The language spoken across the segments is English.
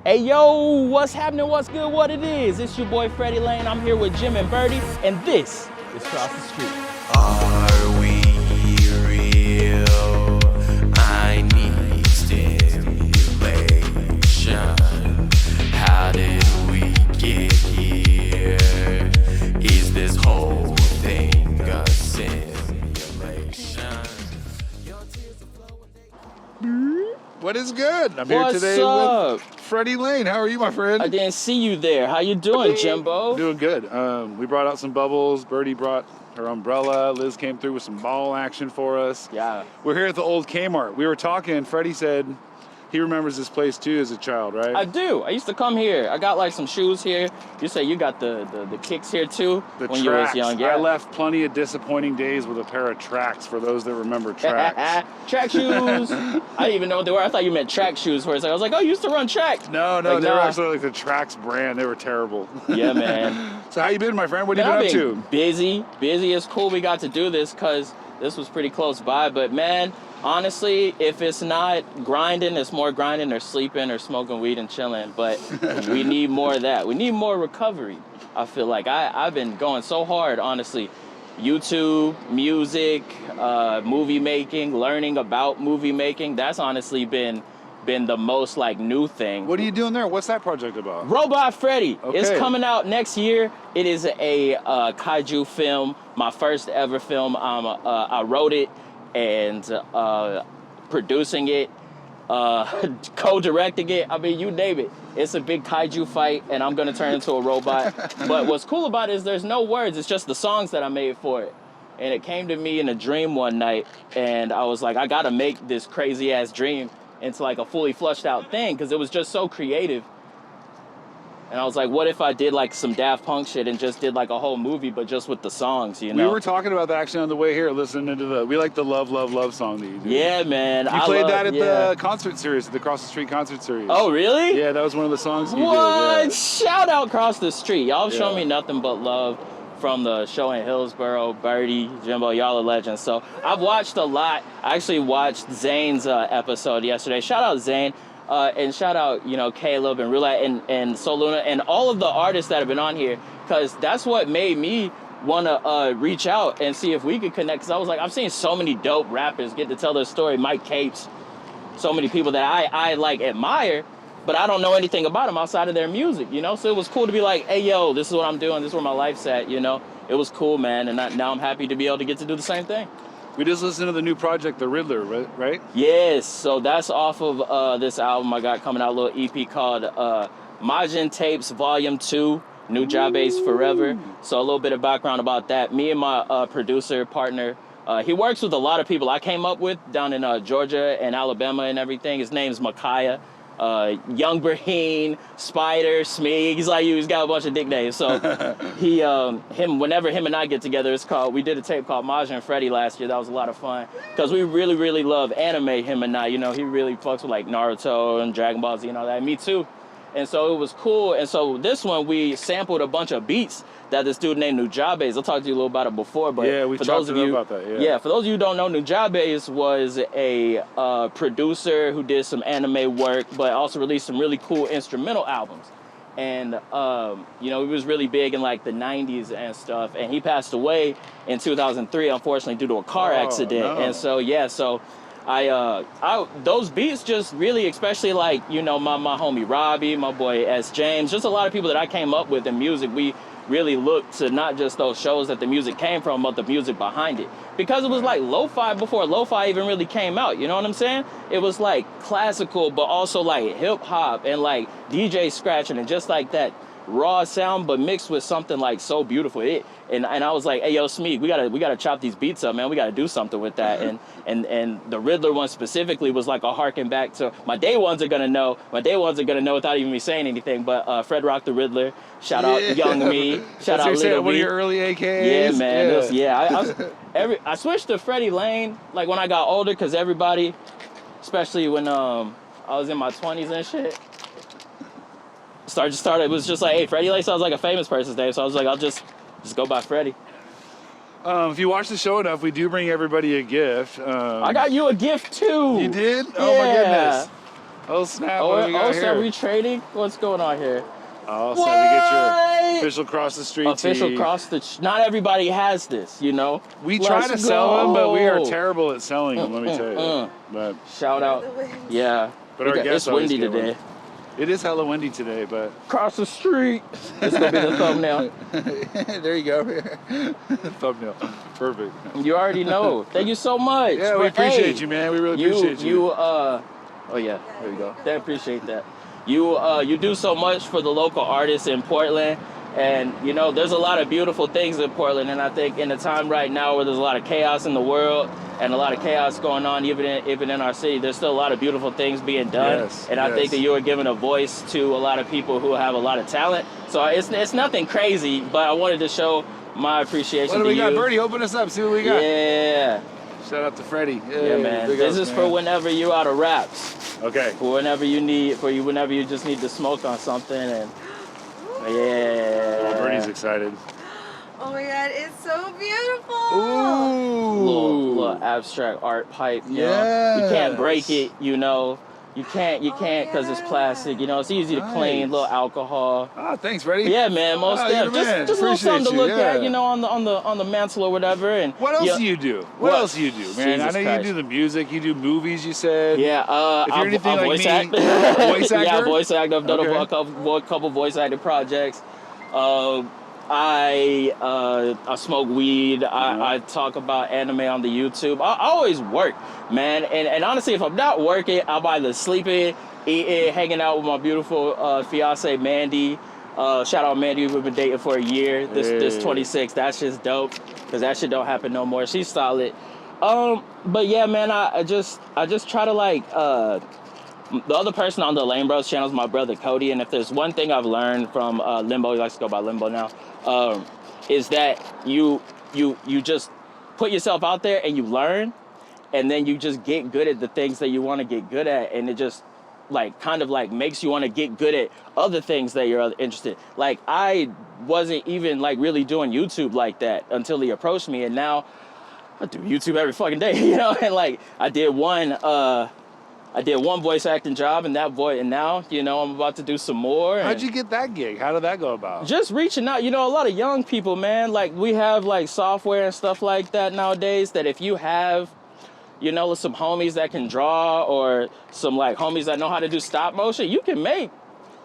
Hey yo, what's happening? What's good? What it is? It's your boy Freddie Lane. I'm here with Jim and Birdie, and this is Cross the Street. Are we real? I need stimulation. How did we get here? Is this whole thing a simulation? What is good? I'm What's here today up? with Freddie Lane. How are you, my friend? I didn't see you there. How you doing, Jimbo? Doing good. We brought out some bubbles. Birdie brought her umbrella. Liz came through with some ball action for us. Yeah. We're here at the old Kmart. We were talking. Freddie said he remembers this place too as a child, right? I do. I used to come here. I got like some shoes here. You say you got the kicks here too The when tracks. you was young. Yeah. I left plenty of disappointing days with a pair of tracks for those that remember tracks. Track shoes. I didn't even know what they were. I thought you meant track shoes for a second. I was like, oh, you used to run track. No, Like, they were nah. actually like the Tracks brand. They were terrible. Yeah, man. So how you been, my friend? What Man, have I've you been been up to? busy. Busy is cool. We got to do this because this was pretty close by. But man, honestly, if it's not grinding, it's more grinding or sleeping or smoking weed and chilling. But we need more of that. We need more recovery. I feel like I've been going so hard, honestly. YouTube, music, movie making, learning about movie making. That's honestly been the most like new thing. What are you doing there? What's that project about? Robot Freddy. It's Okay. coming out next year. It is a kaiju film, my first ever film. I wrote it and producing it, co-directing it. I mean, you name it. It's a big kaiju fight, and I'm gonna turn into a robot. But what's cool about it is there's no words. It's just the songs that I made for it. And it came to me in a dream one night, and I was like, I gotta make this crazy ass dream into like a fully fleshed out thing because it was just so creative. And I was like, what if I did like some Daft Punk shit and just did like a whole movie, but just with the songs, you know? We were talking about that actually on the way here, listening to we like the Love, Love, Love song that you do. Yeah, man. You played that at the concert series, the Cross the Street concert series. Oh, really? Yeah, that was one of the songs you What? did. Shout out Cross the Street. Y'all have shown Yeah. me nothing but love from the show in Hillsboro. Birdie, Jimbo, y'all are legends. So I've watched a lot. I actually watched Zane's episode yesterday. Shout out Zane. And shout out, Caleb and Roulette and Soluna and all of the artists that have been on here, because that's what made me want to reach out and see if we could connect. Because I was like, I've seen so many dope rappers get to tell their story. Mike Capes, so many people that I like admire, but I don't know anything about them outside of their music, So it was cool to be like, hey, yo, this is what I'm doing. This is where my life's at, It was cool, man. And now I'm happy to be able to get to do the same thing. We just listened to the new project, The Riddler, right? Yes, so that's off of this album I got coming out, a little EP called Majin Tapes Volume 2, New Job Base Forever. So a little bit of background about that. Me and my producer partner, he works with a lot of people I came up with down in Georgia and Alabama and everything. His name's Micaiah. Young Braheen, Spider, Smeeg. He's like you. He's got a bunch of nicknames. So whenever him and I get together, we did a tape called Majin and Freddie last year. That was a lot of fun because we really, really love anime. Him and I, he really fucks with like Naruto and Dragon Ball Z and all that. Me too. And so it was cool. And so this one, we sampled a bunch of beats that this dude named Nujabes. I'll talk to you a little about it before, but Yeah, we for talked those of you about that, yeah. for those of you who don't know, Nujabes was a producer who did some anime work, but also released some really cool instrumental albums. And he was really big in like the 90s and stuff. And he passed away in 2003, unfortunately, due to a car accident. No. And so I those beats just really, especially like, my homie Robbie, my boy S. James, just a lot of people that I came up with in music. We really looked to not just those shows that the music came from, but the music behind it. Because it was like lo-fi before lo-fi even really came out, you know what I'm saying? It was like classical, but also like hip hop and like DJ scratching and just like that raw sound, but mixed with something like so beautiful. And I was like, hey, yo, Smeeg, we gotta chop these beats up, man. We gotta do something with that. And the Riddler one specifically was like a harken back to my day ones are gonna know without even me saying anything. But Fred Rock the Riddler, shout out Young Me, shout out Little one of Me. your early AKAs. Yeah, man. I switched to Freddie Lane like when I got older, because everybody, especially when I was in my 20s and shit, started. It was just like, hey, Freddie Lane sounds like a famous person's name, so I was like, I'll just go by Freddie. If you watch the show enough, we do bring everybody a gift. I got you a gift too. You did? Oh my goodness. Oh snap! What do we got so here? are we trading? What's going on here? Oh, so we get your official cross the street Official tee. cross the. Not everybody has this, you know. We try to Let's sell them, but we are go. terrible at selling them. Let me tell you. But Shout out. Yeah. But our guests It's always windy get one. today. It is hella windy today, but Cross the street. It's gonna be the thumbnail. there you go. Thumbnail. Perfect. You already know. Thank you so much. Yeah, we appreciate you, man. We really appreciate you. Oh yeah, there you go. I appreciate that. You do so much for the local artists in Portland, and you know there's a lot of beautiful things in Portland, and I think in a time right now where there's a lot of chaos in the world and a lot of chaos going on even in our city, there's still a lot of beautiful things being done. Yes, and I think that you are giving a voice to a lot of people who have a lot of talent. So it's nothing crazy, but I wanted to show my appreciation What do to we you. got? Birdie, open us up. See what we got. Yeah. Shout out to Freddie. Yeah, man. This is for whenever you out of raps. Okay. For whenever you need, whenever you just need to smoke on something, and yeah. Oh, Birdie's excited. Oh my god, it's so beautiful. Ooh. Little abstract art pipe. You know? You can't break it. You know. You can't because it's plastic. You know, it's easy to clean. Little alcohol. Ah, thanks, Freddie. Yeah, man. Most you're the man. just a little something to Appreciate you, look at. yeah. You know, on the mantle or whatever. And What else do you do? What else do you do, man? Jesus I know Christ. you do the music. You do movies. You said. Yeah, If you're anything like voice me, act. voice actor? Yeah, voice act. I've done Okay. a couple voice acting projects. I smoke weed. I talk about anime on the YouTube. I always work, man. And honestly, if I'm not working, I'm either sleeping, eating, hanging out with my beautiful fiance Mandy. Shout out Mandy. We've been dating for a year. This 26. That's just dope because that shit don't happen no more. She's solid. But yeah, man. I just try to like. The other person on the Lane Bros channel is my brother Cody, and if there's one thing I've learned from Limbo, he likes to go by Limbo now, is that you just put yourself out there and you learn, and then you just get good at the things that you want to get good at, and it just like kind of like makes you want to get good at other things that you're interested. Like I wasn't even like really doing YouTube like that until he approached me, and now I do YouTube every fucking day, you know, and like I did one voice acting job, and now, you know, I'm about to do some more. How'd you get that gig? How did that go about? Just reaching out. You know, a lot of young people, man, like we have like software and stuff like that nowadays that if you have, you know, some homies that can draw or some like homies that know how to do stop motion, you can make,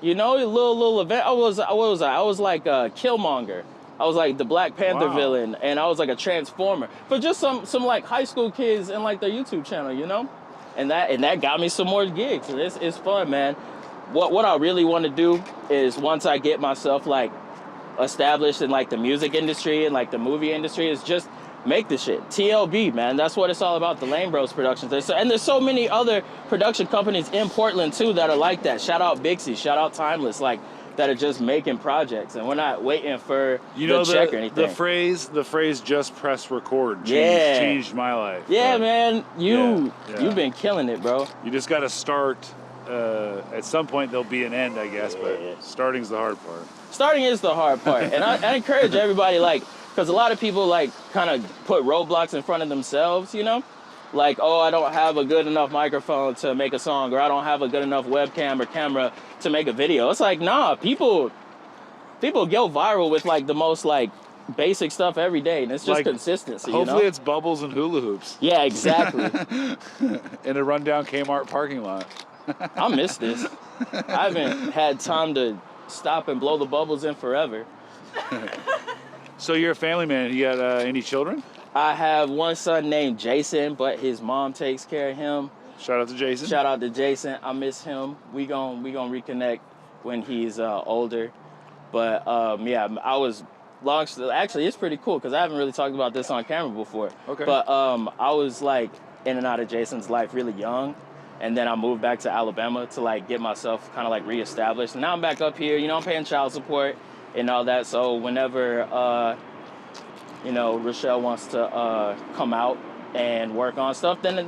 you know, a little event. I was like a Killmonger. I was like the Black Panther villain, and I was like a Transformer for just some like high school kids and like their YouTube channel, you know? And that got me some more gigs. And it's fun, man. What I really want to do is once I get myself like established in like the music industry and like the movie industry is just make the shit. TLB, man. That's what it's all about. The Lane Bros Productions. And there's so many other production companies in Portland too that are like that. Shout out Bixie. Shout out Timeless. Like that are just making projects, and we're not waiting for the check or anything. The phrase "just press record" changed my life. Yeah, man, you've Yeah. been killing it, bro. You just got to start. At some point, there'll be an end, I guess, but starting's the hard part. Starting is the hard part, and I encourage everybody, like, because a lot of people like kind of put roadblocks in front of themselves, you know. Like, oh, I don't have a good enough microphone to make a song, or I don't have a good enough webcam or camera to make a video. It's like, nah, people go viral with like the most like basic stuff every day, and it's just Like, consistency. Hopefully, you know? it's bubbles and hula hoops Yeah, exactly. in a rundown Kmart parking lot. I miss this. I haven't had time to stop and blow the bubbles in forever. So you're a family man. You got any children? I have one son named Jason, but his mom takes care of him. Shout out to Jason. Shout out to Jason. I miss him. We gon' reconnect when he's older. But yeah, I was actually it's pretty cool because I haven't really talked about this on camera before. Okay. But I was like in and out of Jason's life really young, and then I moved back to Alabama to like get myself kind of like reestablished. And now I'm back up here. You know, I'm paying child support and all that. So whenever you know, Rochelle wants to come out and work on stuff, then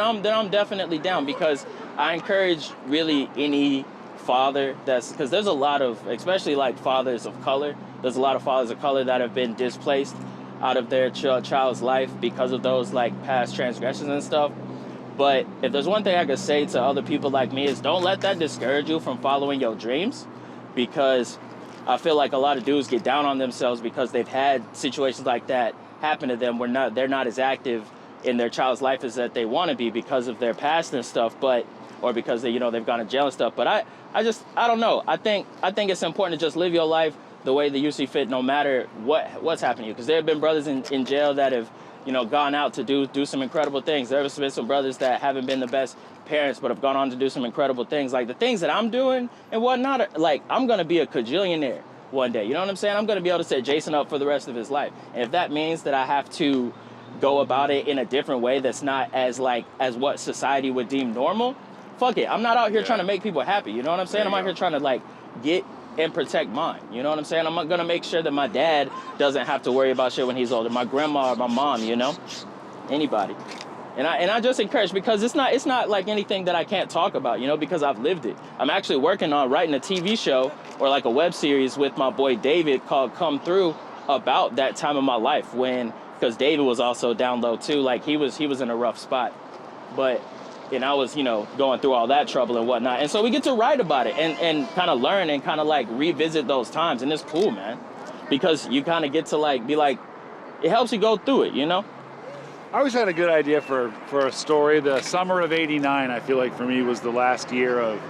I'm definitely down, because I encourage really any father because there's a lot of, especially like fathers of color, there's a lot of fathers of color that have been displaced out of their child's life because of those like past transgressions and stuff. But if there's one thing I could say to other people like me is don't let that discourage you from following your dreams, because I feel like a lot of dudes get down on themselves because they've had situations like that happen to them where they're not as active in their child's life as that they want to be because of their past and stuff, or because they've gone to jail and stuff. But I don't know. I think it's important to just live your life the way that you see fit, no matter what's happening to you. Because there have been brothers in jail that have gone out to do some incredible things. There have been some brothers that haven't been the best parents but have gone on to do some incredible things. Like the things that I'm doing and whatnot, like I'm going to be a cajillionaire one day. You know what I'm saying? I'm going to be able to set Jason up for the rest of his life. And if that means that I have to go about it in a different way that's not as what society would deem normal, fuck it. I'm not out here trying to make people happy. You know what I'm saying? I'm out here trying to get and protect mine. You know what I'm saying? I'm going to make sure that my dad doesn't have to worry about shit when he's older. My grandma or my mom, anybody. And I just encourage, because it's not like anything that I can't talk about, because I've lived it. I'm actually working on writing a TV show or like a web series with my boy David called Come Through about that time of my life because David was also down low too. Like he was in a rough spot, and I was, going through all that trouble and whatnot. And so we get to write about it and kind of learn and kind of revisit those times. And it's cool, man, because you kind of get to be like, it helps you go through it, I always had a good idea for a story. The summer of '89, I feel like for me was the last year of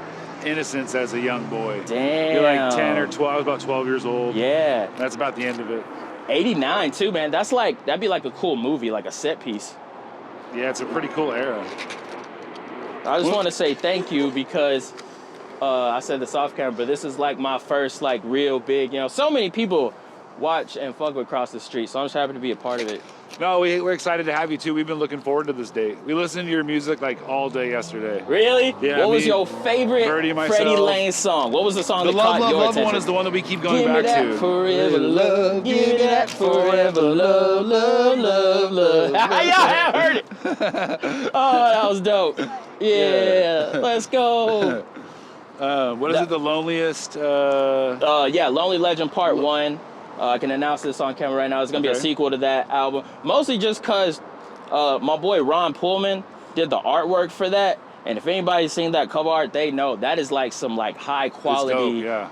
innocence as a young boy. Damn. You're like 10 or 12. I was about 12 years old. Yeah. That's about the end of it. 89 too, man. That'd be like a cool movie, like a set piece. Yeah, it's a pretty cool era. I just want to say thank you because I said this off camera, but this is like my first real big, so many people watch and fuck with Cross the Street, so I'm just happy to be a part of it. No, we're excited to have you too. We've been looking forward to this date. We listened to your music all day yesterday. Really? Yeah. What was your favorite Freddie Lane song? What was the song that caught your attention? The Love one is the one that we keep going back to. Give me that forever love. Give me that forever love, love, love, love. Yeah, I heard it. Oh, that was dope. Yeah. Let's go. What is it? The Loneliest? Lonely Legend Part 1. I can announce this on camera right now. It's going to be a sequel to that album. Mostly just because my boy Ron Pullman did the artwork for that. And if anybody's seen that cover art, they know that is some high quality. It's dope, yeah.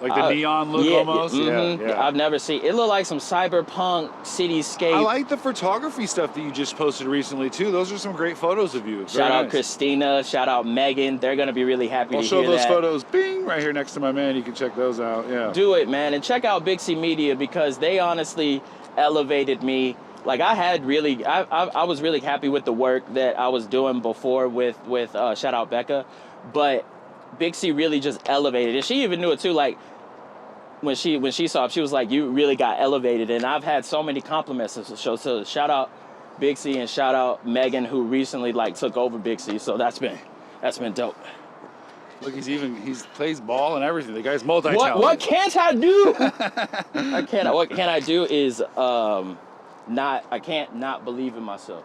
Like the neon look almost. Yeah. I've never seen it. Looked like some cyberpunk cityscape. I like the photography stuff that you just posted recently too. Those are some great photos of you. Shout out Christina. Shout out Megan. They're gonna be really happy to hear that. I'll show those photos. Bing, right here next to my man. You can check those out. Yeah. Do it, man, and check out Big C Media because they honestly elevated me. I was really happy with the work that I was doing before with shout out Becca, but Big C really just elevated it. She even knew it too. When she saw it, she was like, "You really got elevated." And I've had so many compliments of the show. So shout out Big C and shout out Megan, who recently took over Big C. So that's been dope. Look, he plays ball and everything. The guy's multi-talented. What can't I do? What can I do is I can't not believe in myself.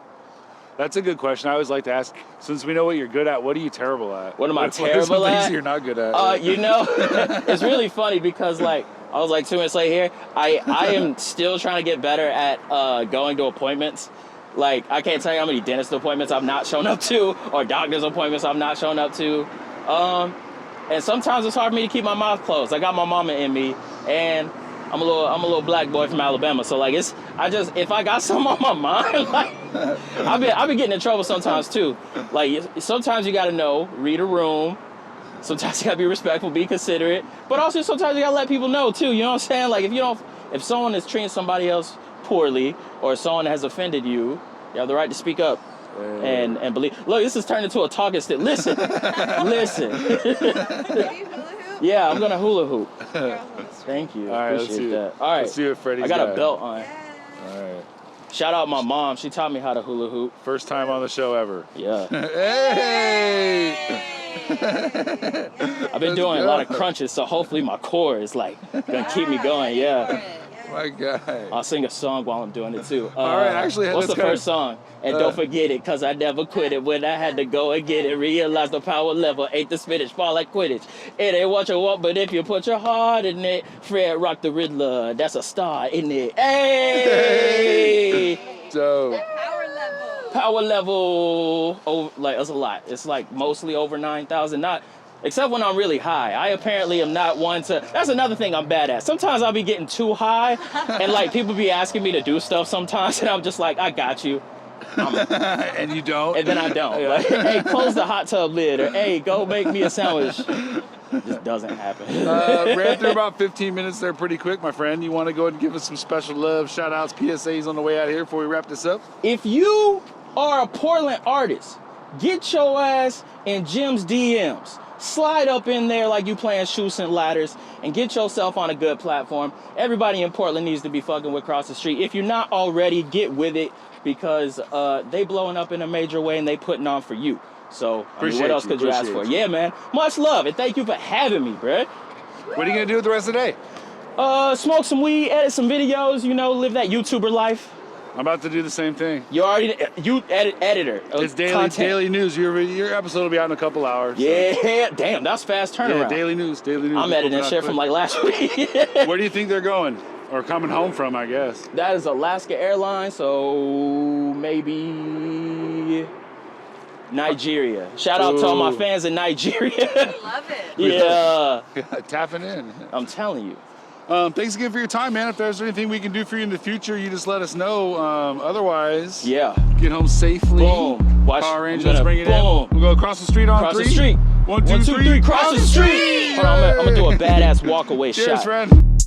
That's a good question. I always like to ask, since we know what you're good at, what are you terrible at? What am I terrible at? Things you're not good at. It's really funny because I was 2 minutes late here. I am still trying to get better at going to appointments. I can't tell you how many dentist appointments I've not shown up to or doctor's appointments I've not shown up to. And sometimes it's hard for me to keep my mouth closed. I got my mama in me, and I'm a little black boy from Alabama. So if I got something on my mind, I've been getting in trouble sometimes too. Sometimes you gotta read a room. Sometimes you gotta be respectful, be considerate. But also sometimes you gotta let people know too. You know what I'm saying? If someone is treating somebody else poorly or someone has offended you, you have the right to speak up. And believe. Look, this has turned into a talking stick. Listen. Can you hula hoop? Yeah, I'm gonna hula hoop. Thank you. All right, Appreciate that. All right, let's see what Freddie's I got got. a belt on. All right. Shout out my mom. She taught me how to hula hoop. First time on the show ever. Yeah. Hey! I've been doing a lot of crunches, so hopefully my core is gonna keep me going. Yeah. My guy. I'll sing a song while I'm doing it too. All right, actually, what's the let's go. first song? And don't forget it, cause I never quit it. When I had to go and get it, realize the power level ain't the spinach, fall like Quidditch. It ain't what you want, but if you put your heart in it, Fred Rock the Riddler, that's a star, isn't it? Hey! Dope. Power level. Power level, like it's a lot. It's like mostly over 9,000. Not, except when I'm really high. I apparently am not one to. That's another thing I'm bad at. Sometimes I'll be getting too high, and like people be asking me to do stuff sometimes, and I'm just like, I got you. And you don't. And then I don't. Like, hey, close the hot tub lid, or hey, go make me a sandwich. It just doesn't happen. Ran through about 15 minutes there pretty quick, my friend. You want to go ahead and give us some special love, shout outs, PSAs on the way out of here before we wrap this up? If you are a Portland artist, get your ass in Jim's DMs. Slide up in there like you playing Chutes and Ladders and get yourself on a good platform. Everybody in Portland needs to be fucking with Cross the Street. If you're not already, get with it because they blowing up in a major way and they putting on for you. So, I mean, what else could you ask for? Yeah, man. Much love and thank you for having me, bruh. What are you going to do with the rest of the day? Smoke some weed, edit some videos, you know, live that YouTuber life. I'm about to do the same thing. You editor. It's daily news. Your episode will be out in a couple hours. Yeah, so. Damn, that's fast turnaround. Yeah, daily news. I'm editing shit from like last week. Where do you think they're going? Or coming home from, I guess. That is Alaska Airlines, so maybe Nigeria. Shout out to all my fans in Nigeria. Love it. Yeah. Tapping in. I'm telling you. Thanks again for your time, man. If there's anything we can do for you in the future, you just let us know. Otherwise, yeah. Get home safely. Boom. Watch. Power Rangers, bring it in. We'll go across the street on three. Cross the street. 1, 2, 3. Cross the street. Hold on, I'm gonna do a badass walk away shot. Cheers, friend.